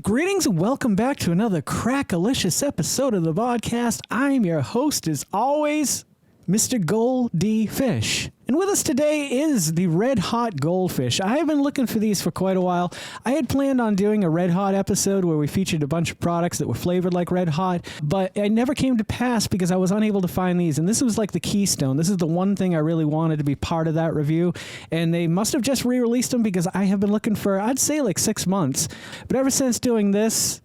Greetings and welcome back to another crackalicious episode of the Vodkast. I'm your host, as always, Mr. Goldfish. And with us today is the Red Hot Goldfish. I have been looking for these for quite a while. I had planned on doing a Red Hot episode where we featured a bunch of products that were flavored like Red Hot, but it never came to pass because I was unable to find these. And this was like the keystone. This is the one thing I really wanted to be part of that review. And they must have just re-released them because I have been looking for, I'd say like 6 months. But ever since doing this,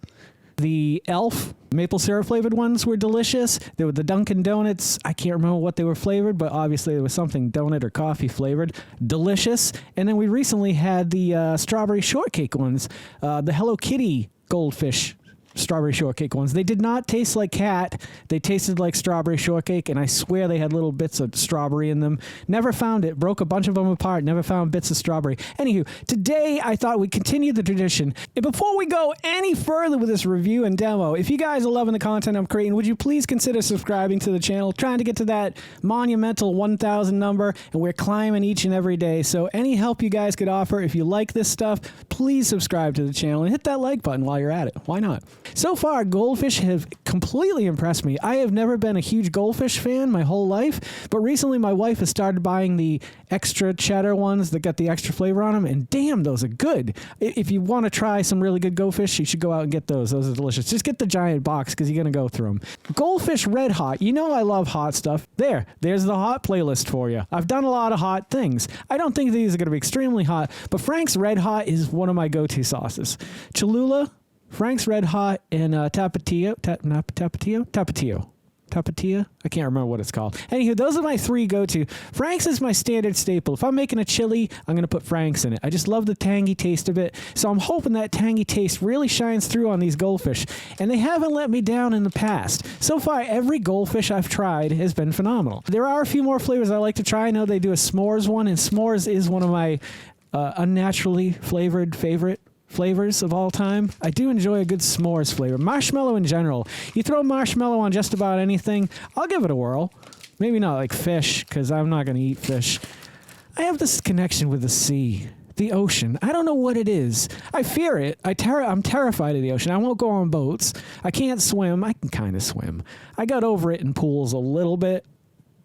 the Elf maple syrup flavored ones were delicious. There were the Dunkin' Donuts. I can't remember what they were flavored, but obviously there was something donut or coffee flavored. Delicious. And then we recently had the strawberry shortcake ones, the Hello Kitty Goldfish strawberry shortcake ones. They did not taste like cat. They tasted like strawberry shortcake, and I swear they had little bits of strawberry in them. Never found it. Broke a bunch of them apart. Never found bits of strawberry. Anywho, today I thought we'd continue the tradition. And before we go any further with this review and demo, if you guys are loving the content I'm creating, would you please consider subscribing to the channel? Trying to get to that monumental 1,000 number, and we're climbing each and every day. So any help you guys could offer, if you like this stuff, please subscribe to the channel and hit that like button while you're at it. Why not? So far, Goldfish have completely impressed me. I have never been a huge Goldfish fan my whole life, but recently my wife has started buying the extra cheddar ones that got the extra flavor on them, and damn, those are good. If you want to try some really good Goldfish, you should go out and get those. Those are delicious. Just get the giant box because you're going to go through them. Goldfish Red Hot. You know I love hot stuff. There's the hot playlist for you. I've done a lot of hot things. I don't think these are going to be extremely hot, but Frank's Red Hot is one of my go-to sauces. Cholula, Frank's Red Hot, and Tapatio. I can't remember what it's called. Anywho, those are my three go-to. Frank's is my standard staple. If I'm making a chili, I'm going to put Frank's in it. I just love the tangy taste of it. So I'm hoping that tangy taste really shines through on these Goldfish. And they haven't let me down in the past. So far, every Goldfish I've tried has been phenomenal. There are a few more flavors I like to try. I know they do a s'mores one, and s'mores is one of my unnaturally flavored favorite flavors of all time. I do enjoy a good s'mores flavor. Marshmallow in general. You throw marshmallow on just about anything, I'll give it a whirl. Maybe not like fish, because I'm not going to eat fish. I have this connection with the sea, the ocean. I don't know what it is. I fear it. I'm terrified of the ocean. I won't go on boats. I can't swim. I can kind of swim. I got over it in pools a little bit.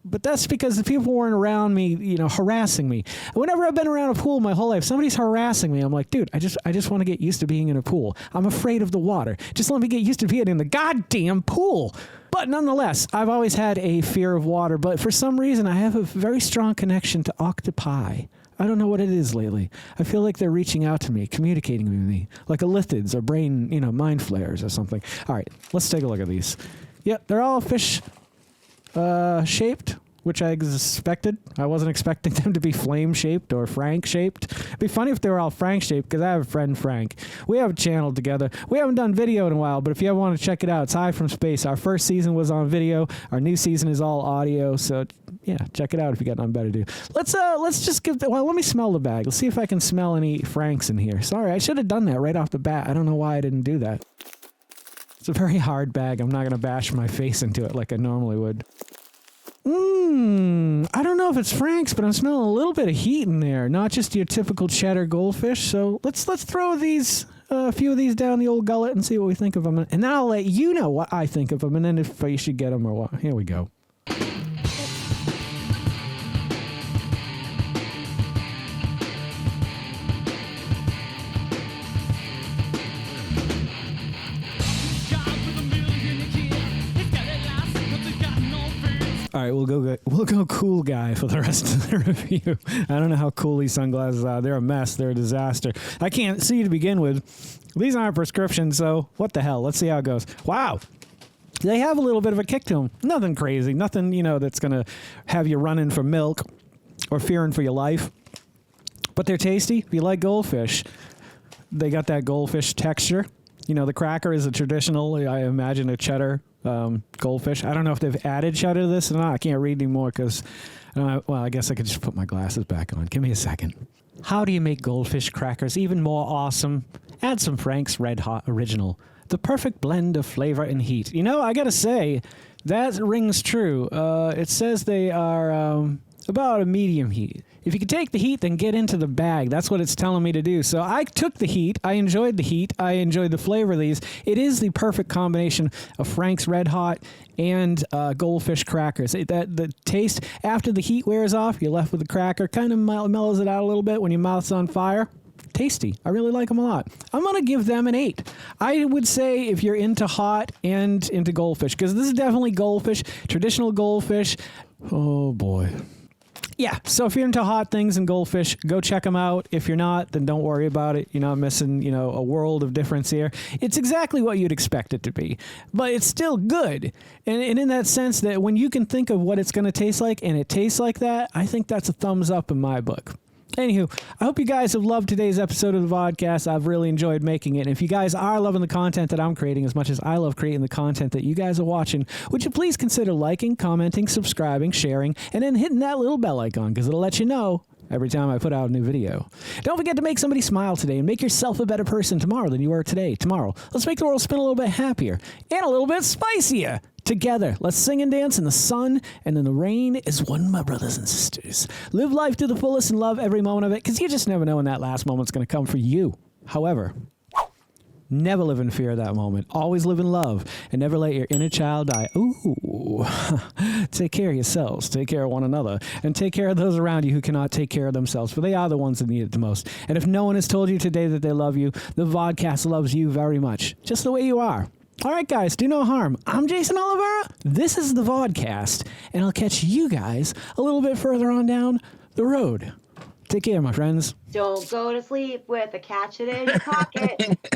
But that's because the people weren't around me, harassing me. Whenever I've been around a pool my whole life, somebody's harassing me. I'm like, dude, I just want to get used to being in a pool. I'm afraid of the water. Just let me get used to being in the goddamn pool. But nonetheless, I've always had a fear of water. But for some reason, I have a very strong connection to octopi. I don't know what it is lately. I feel like they're reaching out to me, communicating with me, like elithids or brain, mind flares or something. All right, let's take a look at these. Yep, they're all fish shaped, which I expected. I wasn't expecting them to be flame shaped or Frank shaped. It'd be funny if they were all Frank shaped, because I have a friend Frank. We have a channel together. We haven't done video in a while, but if you ever want to check it out, it's High from Space. Our first season was on video. Our new season is all audio. So yeah, check it out if you got nothing better to do. Let's just let me smell the bag. Let's see if I can smell any Franks in here. Sorry, I should have done that right off the bat. I don't know why I didn't do that. It's a very hard bag. I'm not going to bash my face into it like I normally would. I don't know if it's Frank's, but I'm smelling a little bit of heat in there. Not just your typical cheddar Goldfish. So let's throw these, a few of these down the old gullet and see what we think of them. And then I'll let you know what I think of them, and then if you should get them or what. Here we go. All right, we'll go cool guy for the rest of the review. I don't know how cool these sunglasses are. They're a mess. They're a disaster. I can't see to begin with. These aren't prescription, so what the hell? Let's see how it goes. Wow. They have a little bit of a kick to them. Nothing crazy. Nothing, that's going to have you running for milk or fearing for your life. But they're tasty. If you like Goldfish, they got that Goldfish texture. The cracker is a traditional, I imagine, a cheddar Goldfish. I don't know if they've added cheddar to this or not. I can't read anymore because, I guess I could just put my glasses back on. Give me a second. How do you make Goldfish crackers even more awesome? Add some Frank's Red Hot Original. The perfect blend of flavor and heat. I got to say, that rings true. It says they are about a medium heat. If you can take the heat, then get into the bag. That's what it's telling me to do. So I took the heat. I enjoyed the heat. I enjoyed the flavor of these. It is the perfect combination of Frank's Red Hot and Goldfish crackers. The taste, after the heat wears off, you're left with the cracker. Kind of mellows it out a little bit when your mouth's on fire. Tasty. I really like them a lot. I'm going to give them an 8. I would say if you're into hot and into Goldfish, because this is definitely Goldfish, traditional Goldfish. Oh, boy. Yeah, so if you're into hot things and Goldfish, go check them out. If you're not, then don't worry about it. You're not missing, a world of difference here. It's exactly what you'd expect it to be, but it's still good. And in that sense that when you can think of what it's going to taste like and it tastes like that, I think that's a thumbs up in my book. Anywho, I hope you guys have loved today's episode of the Vodkast. I've really enjoyed making it. And if you guys are loving the content that I'm creating as much as I love creating the content that you guys are watching, would you please consider liking, commenting, subscribing, sharing, and then hitting that little bell icon because it'll let you know every time I put out a new video. Don't forget to make somebody smile today and make yourself a better person tomorrow than you were today. Tomorrow, let's make the world spin a little bit happier and a little bit spicier. Together, let's sing and dance in the sun and in the rain as one, my brothers and sisters. Live life to the fullest and love every moment of it, because you just never know when that last moment's going to come for you. However, never live in fear of that moment. Always live in love and never let your inner child die. Ooh. Take care of yourselves. Take care of one another. And take care of those around you who cannot take care of themselves, for they are the ones that need it the most. And if no one has told you today that they love you, the Vodcast loves you very much, just the way you are. All right, guys, do no harm. I'm Geycen Oliveira. This is the Vodcast, and I'll catch you guys a little bit further on down the road. Take care, my friends. Don't go to sleep with a catch it in your pocket.